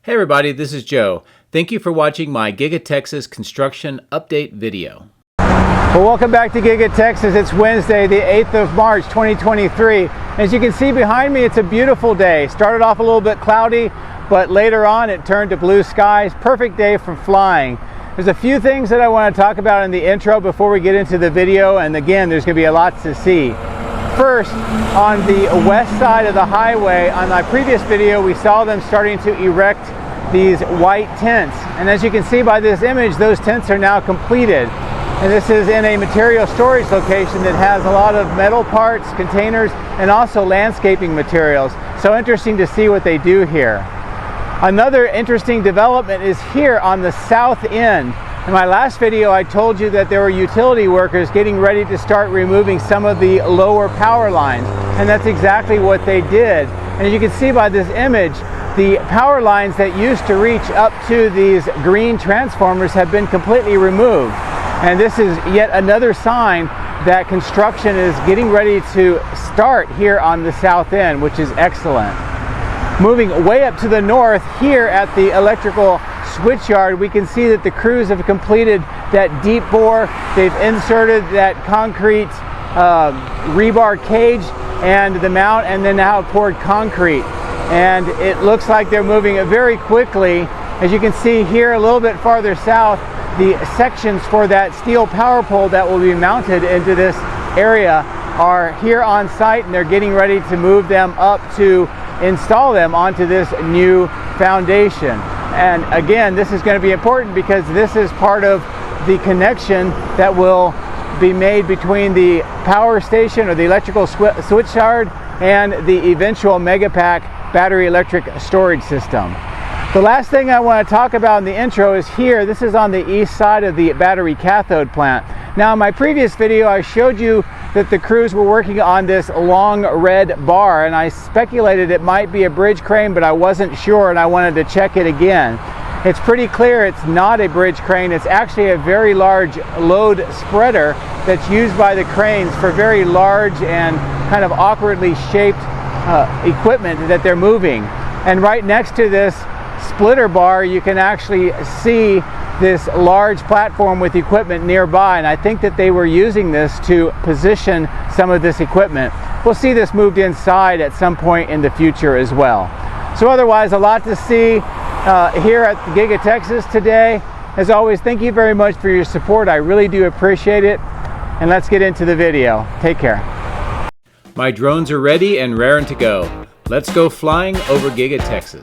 Hey everybody, this is Joe. Thank you for watching my Giga-Texas construction update video. Well, welcome back to Giga-Texas. It's Wednesday, the 8th of March, 2023. As you can see behind me, it's a beautiful day. Started off a little bit cloudy, but later on it turned to blue skies. Perfect day for flying. There's a few things that I want to talk about in the intro before we get into the video, and again, there's going to be a lot to see. First, on the west side of the highway, on my previous video, we saw them starting to erect these white tents. And as you can see by this image, those tents are now completed. And this is in a material storage location that has a lot of metal parts, containers, and also landscaping materials. So interesting to see what they do here. Another interesting development is here on the south end. In my last video, I told you that there were utility workers getting ready to start removing some of the lower power lines. And that's exactly what they did. And as you can see by this image, the power lines that used to reach up to these green transformers have been completely removed. And this is yet another sign that construction is getting ready to start here on the south end, which is excellent. Moving way up to the north, here at the electrical switchyard, we can see that the crews have completed that deep bore. They've inserted that concrete rebar cage and the mount, and then now poured concrete. And it looks like they're moving very quickly. As you can see here a little bit farther south, the sections for that steel power pole that will be mounted into this area are here on site, and they're getting ready to move them up to install them onto this new foundation. And again, this is going to be important because this is part of the connection that will be made between the power station or the electrical switchyard and the eventual Megapack battery electric storage system. The last thing I want to talk about in the intro is here. This is on the east side of the battery cathode plant. Now, in my previous video, I showed you that the crews were working on this long red bar, and I speculated it might be a bridge crane, but I wasn't sure, and I wanted to check it again. It's pretty clear it's not a bridge crane. It's actually a very large load spreader that's used by the cranes for very large and kind of awkwardly shaped equipment that they're moving. And right next to this splitter bar, you can actually see this large platform with equipment nearby, and I think that they were using this to position some of this equipment. We'll see this moved inside at some point in the future as well. So otherwise, a lot to see here at Giga-Texas today. As always, thank you very much for your support. I really do appreciate it. And let's get into the video. Take care. My drones are ready and raring to go. Let's go flying over Giga-Texas.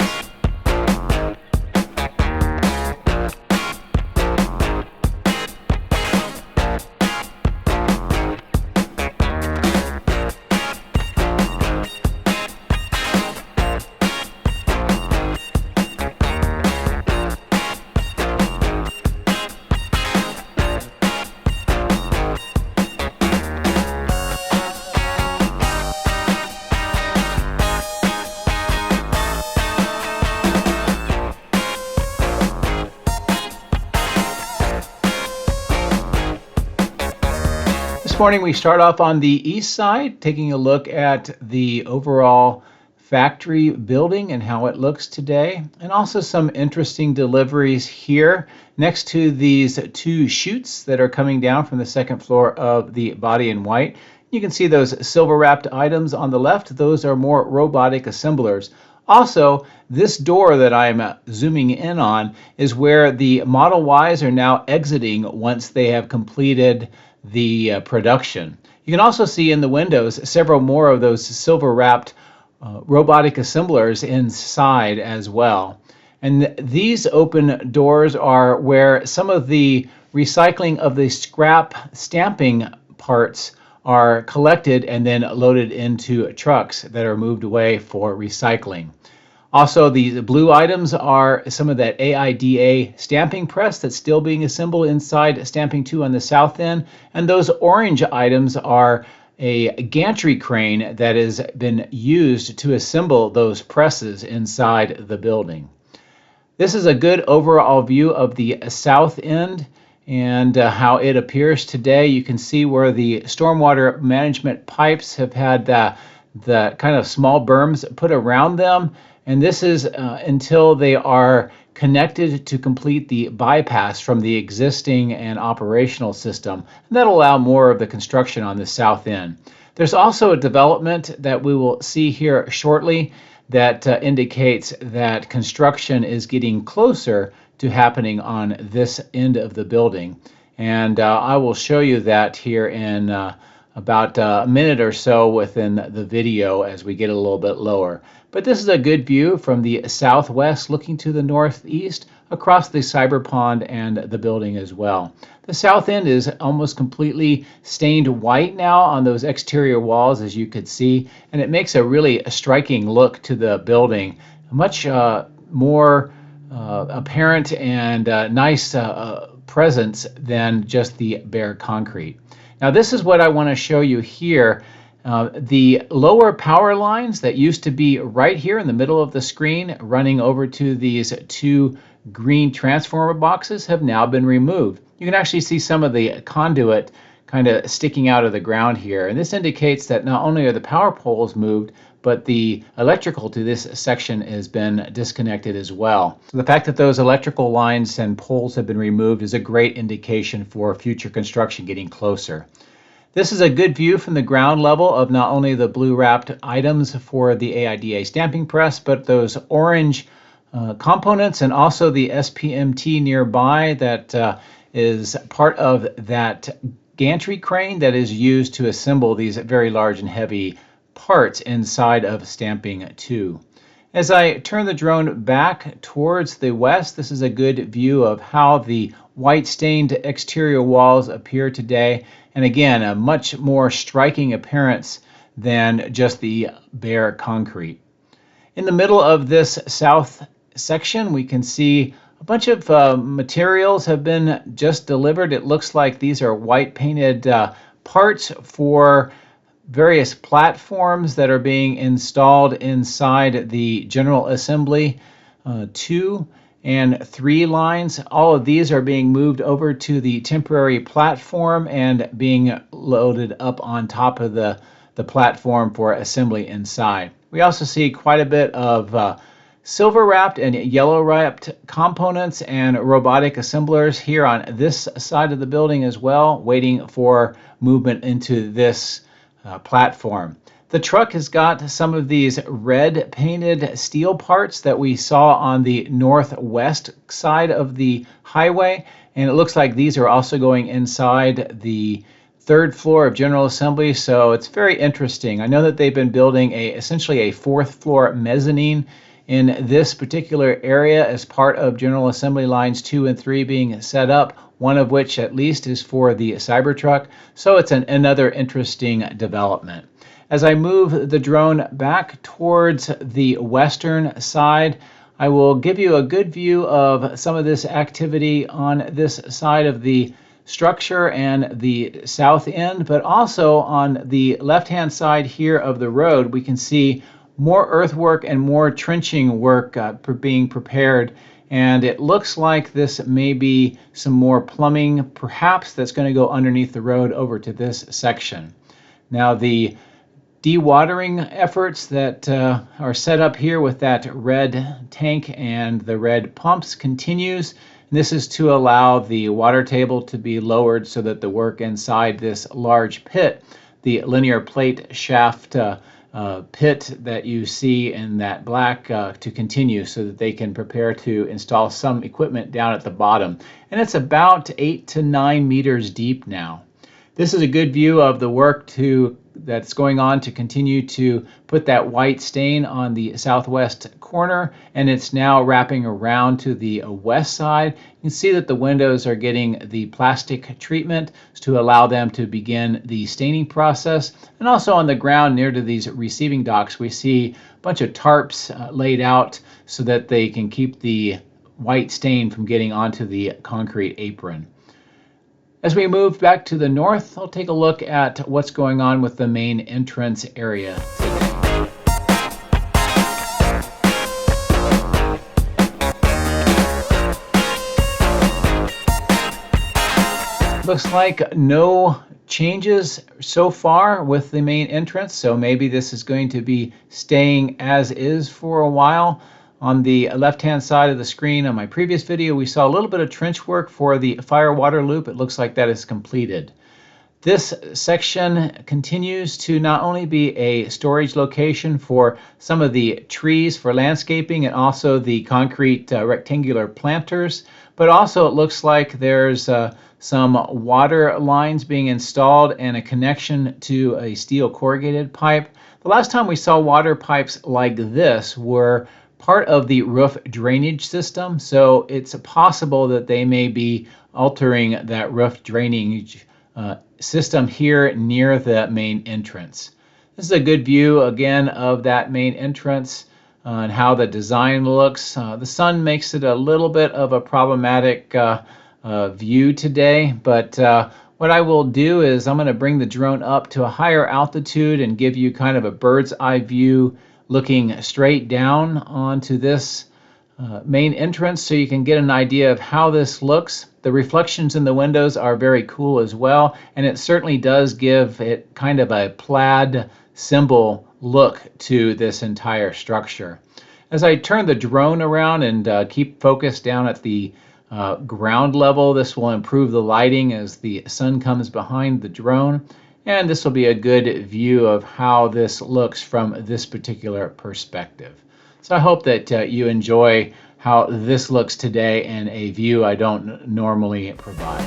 This morning we start off on the east side, taking a look at the overall factory building and how it looks today, and also some interesting deliveries here next to these two chutes that are coming down from the second floor of the body in white. You can see those silver wrapped items on the left. Those are more robotic assemblers. Also, this door that I'm zooming in on is where the Model Ys are now exiting once they have completed the production. You can also see in the windows several more of those silver wrapped robotic assemblers inside as well. And these open doors are where some of the recycling of the scrap stamping parts are collected and then loaded into trucks that are moved away for recycling. Also, the blue items are some of that AIDA stamping press that's still being assembled inside Stamping 2 on the south end. And those orange items are a gantry crane that has been used to assemble those presses inside the building. This is a good overall view of the south end and how it appears today. You can see where the stormwater management pipes have had the kind of small berms put around them, And this is until they are connected to complete the bypass from the existing and operational system. And that'll allow more of the construction on the south end. There's also a development that we will see here shortly that indicates that construction is getting closer to happening on this end of the building. And I will show you that here in about a minute or so within the video as we get a little bit lower. But this is a good view from the southwest looking to the northeast across the cyber pond and the building as well. The south end is almost completely stained white now on those exterior walls, as you could see, and it makes a really striking look to the building, much more apparent and nice presence than just the bare concrete. Now this is what I want to show you here. The lower power lines that used to be right here in the middle of the screen running over to these two green transformer boxes have now been removed. You can actually see some of the conduit kind of sticking out of the ground here, and this indicates that not only are the power poles moved, but the electrical to this section has been disconnected as well. So the fact that those electrical lines and poles have been removed is a great indication for future construction getting closer. This is a good view from the ground level of not only the blue wrapped items for the AIDA stamping press, but those orange components and also the SPMT nearby that is part of that gantry crane that is used to assemble these very large and heavy parts inside of stamping 2. As I turn the drone back towards the west, this is a good view of how the white stained exterior walls appear today. And again, a much more striking appearance than just the bare concrete. In the middle of this south section, we can see a bunch of materials have been just delivered. It looks like these are white painted parts for various platforms that are being installed inside the General Assembly 2 and 3 lines. All of these are being moved over to the temporary platform and being loaded up on top of the platform for assembly inside. We also see quite a bit of silver wrapped and yellow wrapped components and robotic assemblers here on this side of the building as well, waiting for movement into this platform. The truck has got some of these red painted steel parts that we saw on the northwest side of the highway, and it looks like these are also going inside the 3rd floor of General Assembly, so it's very interesting. I know that they've been building essentially a 4th floor mezzanine in this particular area as part of General Assembly lines 2 and 3 being set up, one of which at least is for the Cybertruck, so it's another interesting development. As I move the drone back towards the western side, I will give you a good view of some of this activity on this side of the structure and the south end, but also on the left-hand side here of the road, we can see more earthwork and more trenching work being prepared. And it looks like this may be some more plumbing, perhaps, that's going to go underneath the road over to this section. Now, the dewatering efforts that are set up here with that red tank and the red pumps continues. And this is to allow the water table to be lowered so that the work inside this large pit, the linear plate shaft pit that you see in that black to continue so that they can prepare to install some equipment down at the bottom. And it's about 8 to 9 meters deep now. This is a good view of the work that's going on to continue to put that white stain on the southwest corner, and it's now wrapping around to the west side. You can see that the windows are getting the plastic treatment to allow them to begin the staining process. And also on the ground near to these receiving docks, we see a bunch of tarps laid out so that they can keep the white stain from getting onto the concrete apron. As we move back to the north, I'll take a look at what's going on with the main entrance area today. Looks like no changes so far with the main entrance, so maybe this is going to be staying as is for a while. On the left-hand side of the screen on my previous video, we saw a little bit of trench work for the fire water loop. It looks like that is completed. This section continues to not only be a storage location for some of the trees for landscaping and also the concrete rectangular planters, but also it looks like there's some water lines being installed and a connection to a steel corrugated pipe. The last time we saw water pipes like this were part of the roof drainage system, so it's possible that they may be altering that roof drainage system here near the main entrance. This is a good view again of that main entrance and how the design looks. The sun makes it a little bit of a problematic view today, but what I will do is I'm going to bring the drone up to a higher altitude and give you kind of a bird's eye view looking straight down onto this main entrance so you can get an idea of how this looks. The reflections in the windows are very cool as well, and it certainly does give it kind of a plaid symbol look to this entire structure. As I turn the drone around and keep focused down at the ground level, this will improve the lighting as the sun comes behind the drone, and this will be a good view of how this looks from this particular perspective. So I hope that you enjoy how this looks today in a view I don't normally provide.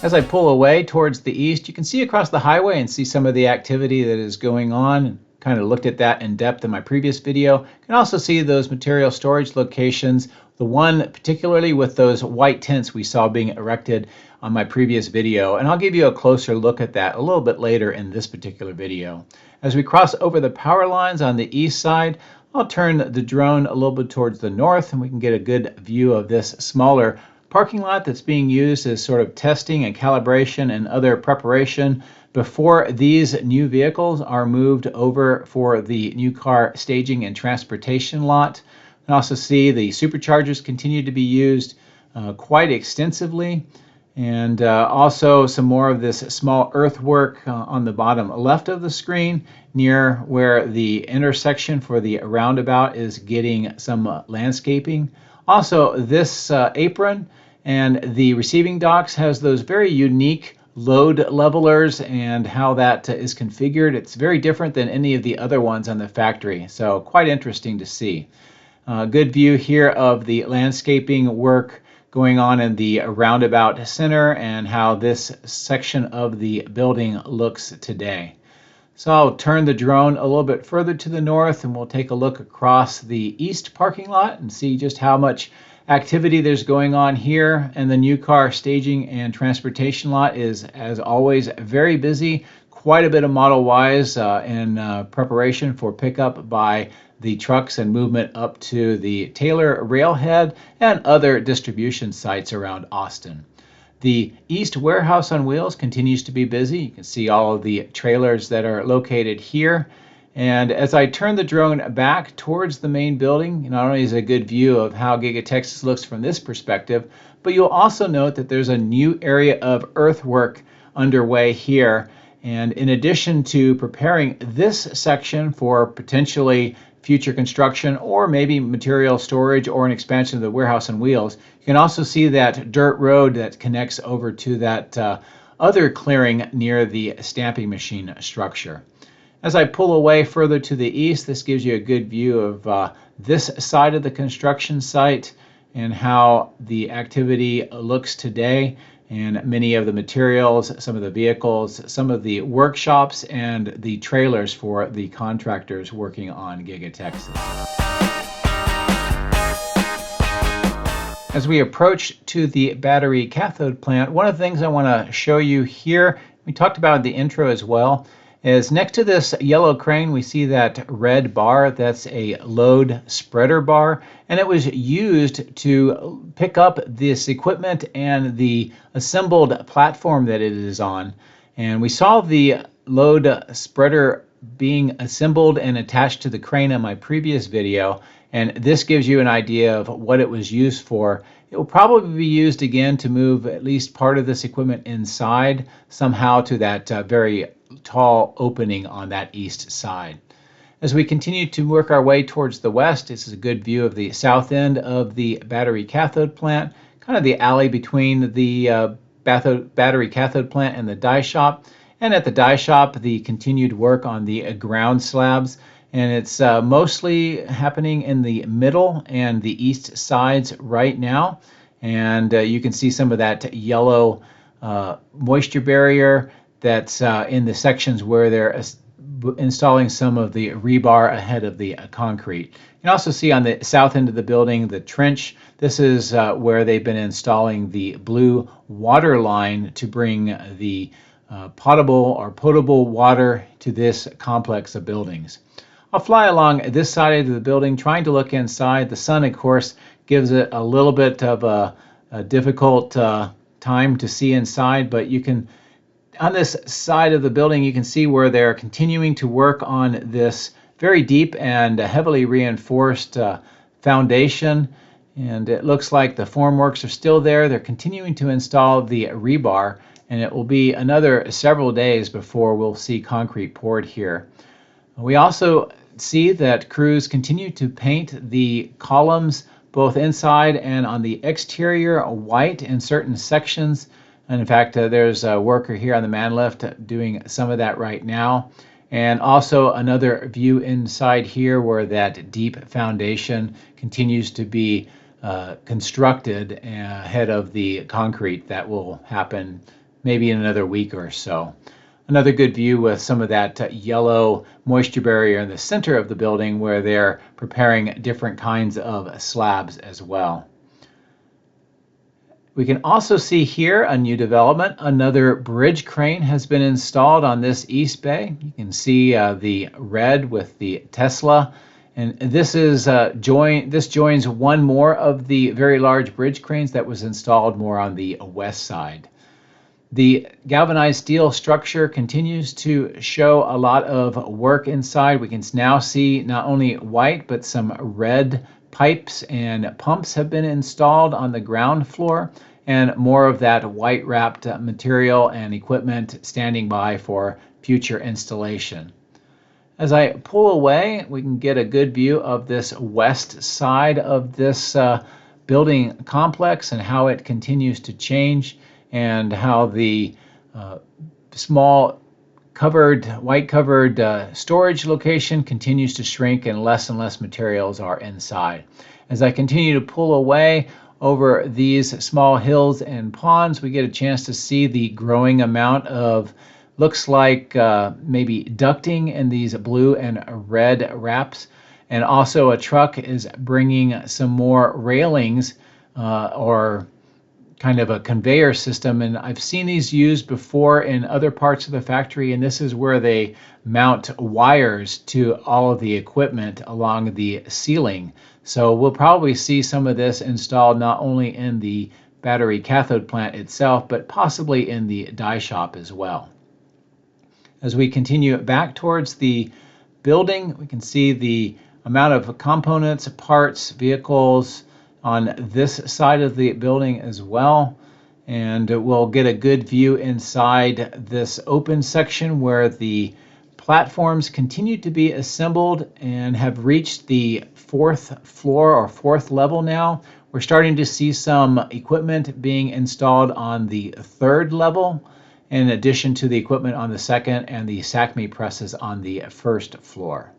As I pull away towards the east, you can see across the highway and see some of the activity that is going on. Kind of looked at that in depth in my previous video. You can also see those material storage locations, the one particularly with those white tents we saw being erected on my previous video, and I'll give you a closer look at that a little bit later in this particular video. As we cross over the power lines on the east side, I'll turn the drone a little bit towards the north and we can get a good view of this smaller parking lot that's being used as sort of testing and calibration and other preparation before these new vehicles are moved over for the new car staging and transportation lot. You can also see the superchargers continue to be used quite extensively, and also some more of this small earthwork on the bottom left of the screen near where the intersection for the roundabout is getting some landscaping. Also, this apron and the receiving docks has those very unique load levelers, and how that is configured. It's very different than any of the other ones on the factory, so quite interesting to see. Good view here of the landscaping work going on in the roundabout center and how this section of the building looks today. So I'll turn the drone a little bit further to the north and we'll take a look across the east parking lot and see just how much activity there's going on here. And the new car staging and transportation lot is, as always, very busy. Quite a bit of Model Ys in preparation for pickup by the trucks and movement up to the Taylor railhead and other distribution sites around Austin. The East Warehouse on Wheels continues to be busy. You can see all of the trailers that are located here. And as I turn the drone back towards the main building, not only is it a good view of how Giga-Texas looks from this perspective, but you'll also note that there's a new area of earthwork underway here. And in addition to preparing this section for potentially future construction or maybe material storage or an expansion of the warehouse on wheels, you can also see that dirt road that connects over to that other clearing near the stamping machine structure. As I pull away further to the east, this gives you a good view of this side of the construction site and how the activity looks today, and many of the materials, some of the vehicles, some of the workshops, and the trailers for the contractors working on Giga-Texas. As we approach to the battery cathode plant, one of the things I want to show you here, we talked about in the intro as well, is next to this yellow crane we see that red bar. That's a load spreader bar, and it was used to pick up this equipment and the assembled platform that it is on. And we saw the load spreader being assembled and attached to the crane in my previous video, and this gives you an idea of what it was used for. It will probably be used again to move at least part of this equipment inside somehow to that very tall opening on that east side. As we continue to work our way towards the west, this is a good view of the south end of the battery cathode plant, kind of the alley between the battery cathode plant and the die shop. And at the die shop, the continued work on the ground slabs. And it's mostly happening in the middle and the east sides right now. And you can see some of that yellow moisture barrier that's in the sections where they're installing some of the rebar ahead of the concrete. You can also see on the south end of the building the trench. This is where they've been installing the blue water line to bring the potable water to this complex of buildings. I'll fly along this side of the building trying to look inside. The sun, of course, gives it a little bit of a difficult time to see inside, but you can, on this side of the building, you can see where they're continuing to work on this very deep and heavily reinforced foundation. And it looks like the formworks are still there. They're continuing to install the rebar, and it will be another several days before we'll see concrete poured here. We also see that crews continue to paint the columns both inside and on the exterior white in certain sections. And in fact, there's a worker here on the man lift doing some of that right now. And also another view inside here where that deep foundation continues to be constructed ahead of the concrete that will happen maybe in another week or so. Another good view with some of that yellow moisture barrier in the center of the building where they're preparing different kinds of slabs as well. We can also see here a new development. Another bridge crane has been installed on this east bay. You can see the red with the Tesla. And this is this joins one more of the very large bridge cranes that was installed more on the west side. The galvanized steel structure continues to show a lot of work inside. We can now see not only white, but some red pipes and pumps have been installed on the ground floor, and more of that white wrapped material and equipment standing by for future installation. As I pull away, we can get a good view of this west side of this building complex and how it continues to change, and how the small white covered storage location continues to shrink and less materials are inside. As I continue to pull away over these small hills and ponds, we get a chance to see the growing amount of, looks like maybe ducting in these blue and red wraps. And also a truck is bringing some more railings or kind of a conveyor system, and I've seen these used before in other parts of the factory, and this is where they mount wires to all of the equipment along the ceiling. So we'll probably see some of this installed not only in the battery cathode plant itself, but possibly in the die shop as well. As we continue back towards the building, we can see the amount of components, parts, vehicles on this side of the building as well. And we'll get a good view inside this open section where the platforms continue to be assembled and have reached the fourth floor or fourth level now. We're starting to see some equipment being installed on the third level, in addition to the equipment on the second and the SACME presses on the first floor.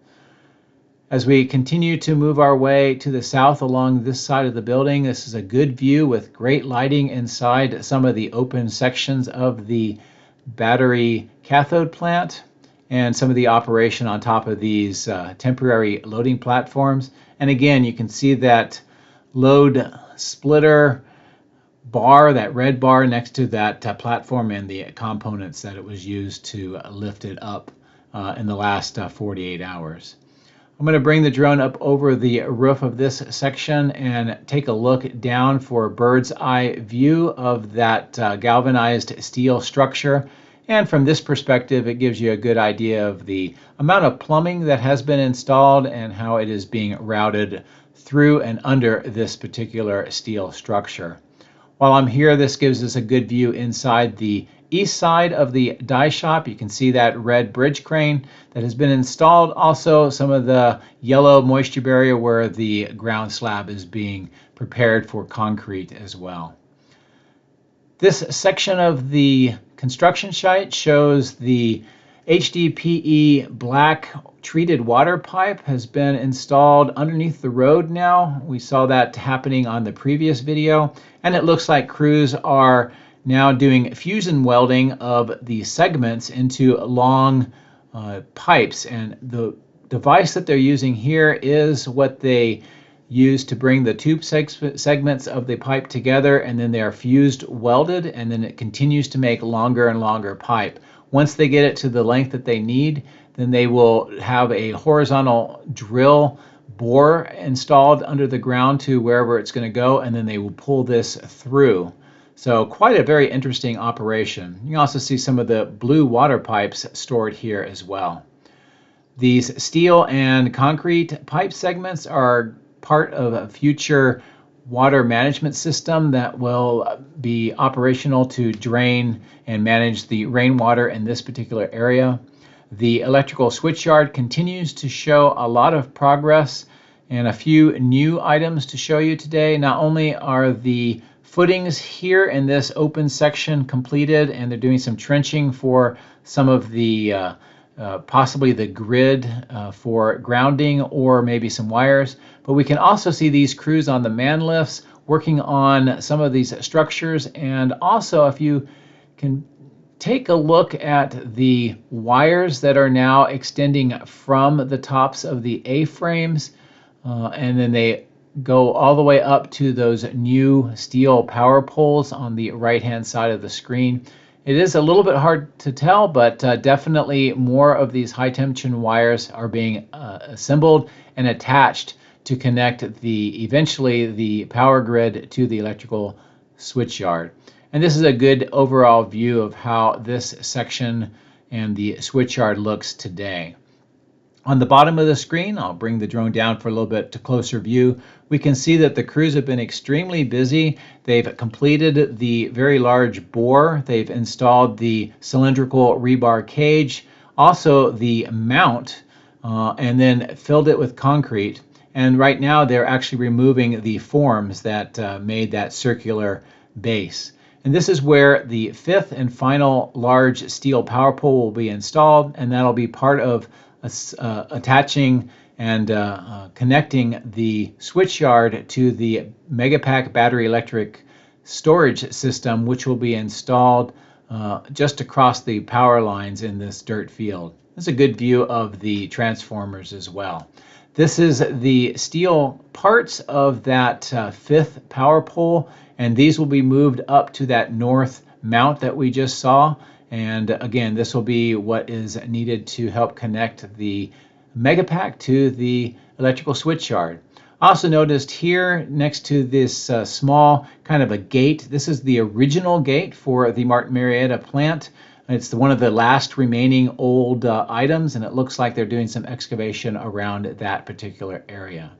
As we continue to move our way to the south along this side of the building, this is a good view with great lighting inside some of the open sections of the battery cathode plant and some of the operation on top of these temporary loading platforms. And again, you can see that load splitter bar, that red bar next to that platform, and the components that it was used to lift it up in the last 48 hours. I'm going to bring the drone up over the roof of this section and take a look down for a bird's eye view of that galvanized steel structure. And from this perspective, it gives you a good idea of the amount of plumbing that has been installed and how it is being routed through and under this particular steel structure. While I'm here, this gives us a good view inside the east side of the die shop. You can see that red bridge crane that has been installed. Also, some of the yellow moisture barrier where the ground slab is being prepared for concrete as well. This section of the construction site shows the HDPE black treated water pipe has been installed underneath the road now. We saw that happening on the previous video, and it looks like crews are now doing fusion welding of the segments into long pipes, and the device that they're using here is what they use to bring the tube segments of the pipe together, and then they are fused welded, and then it continues to make longer and longer pipe. Once they get it to the length that they need, then they will have a horizontal drill bore installed under the ground to wherever it's going to go, and then they will pull this through. So quite a very interesting operation. You can also see some of the blue water pipes stored here as well. These steel and concrete pipe segments are part of a future water management system that will be operational to drain and manage the rainwater in this particular area. The electrical switchyard continues to show a lot of progress and a few new items to show you today. Not only are the footings here in this open section completed, and they're doing some trenching for some of the possibly the grid for grounding or maybe some wires, but we can also see these crews on the man lifts working on some of these structures. And also, if you can take a look at the wires that are now extending from the tops of the A-frames, and then they go all the way up to those new steel power poles on the right-hand side of the screen. It is a little bit hard to tell, but definitely more of these high-tension wires are being assembled and attached to connect eventually the power grid to the electrical switchyard. And this is a good overall view of how this section and the switchyard looks today. On the bottom of the screen, I'll bring the drone down for a little bit to closer view. We can see that the crews have been extremely busy. They've completed the very large bore. They've installed the cylindrical rebar cage, also the mount, and then filled it with concrete. And right now they're actually removing the forms that made that circular base. And this is where the fifth and final large steel power pole will be installed, and that'll be part of attaching and connecting the switchyard to the Megapack battery electric storage system, which will be installed just across the power lines in this dirt field. This is a good view of the transformers as well. This is the steel parts of that fifth power pole, and these will be moved up to that north mount that we just saw. And again, this will be what is needed to help connect the Megapack to the electrical switchyard. Also noticed here next to this small kind of a gate, this is the original gate for the Martin Marietta plant. It's one of the last remaining old items, and it looks like they're doing some excavation around that particular area.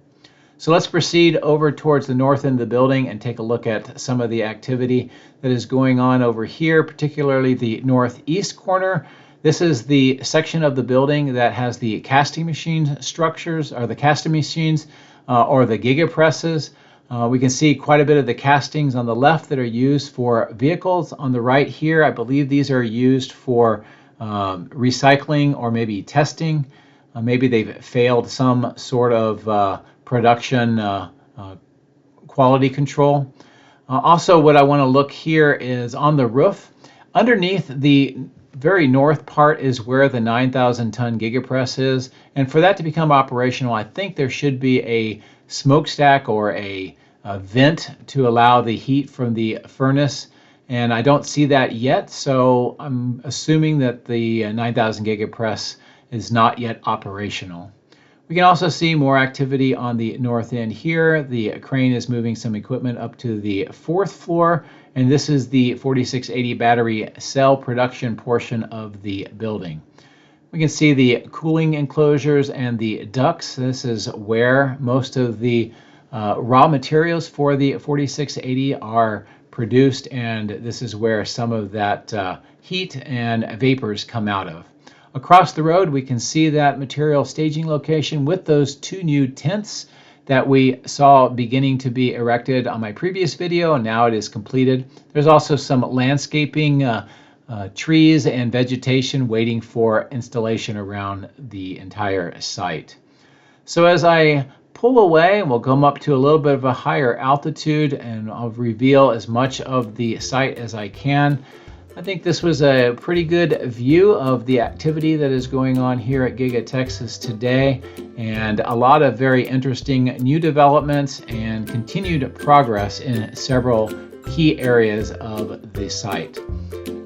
So let's proceed over towards the north end of the building and take a look at some of the activity that is going on over here, particularly the northeast corner. This is the section of the building that has the casting machine structures, or the casting machines, or the giga presses. We can see quite a bit of the castings on the left that are used for vehicles. On the right here, I believe these are used for recycling or maybe testing. Maybe they've failed some sort of production quality control. Also, what I want to look here is on the roof. Underneath the very north part is where the 9,000 ton gigapress is, and for that to become operational, I think there should be a smokestack or a vent to allow the heat from the furnace, and I don't see that yet, so I'm assuming that the 9,000 gigapress is not yet operational. We can also see more activity on the north end here. The crane is moving some equipment up to the 4th floor, and this is the 4680 battery cell production portion of the building. We can see the cooling enclosures and the ducts. This is where most of the raw materials for the 4680 are produced, and this is where some of that heat and vapors come out of. Across the road, we can see that material staging location with those 2 new tents that we saw beginning to be erected on my previous video, and now it is completed. There's also some landscaping, trees and vegetation waiting for installation around the entire site. So as I pull away, we'll come up to a little bit of a higher altitude, and I'll reveal as much of the site as I can. I think this was a pretty good view of the activity that is going on here at Giga-Texas today, and a lot of very interesting new developments and continued progress in several key areas of the site.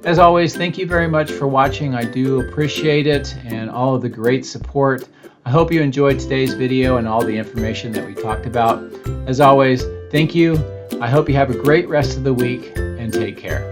As always, thank you very much for watching. I do appreciate it and all of the great support. I hope you enjoyed today's video and all the information that we talked about. As always, thank you. I hope you have a great rest of the week, and take care.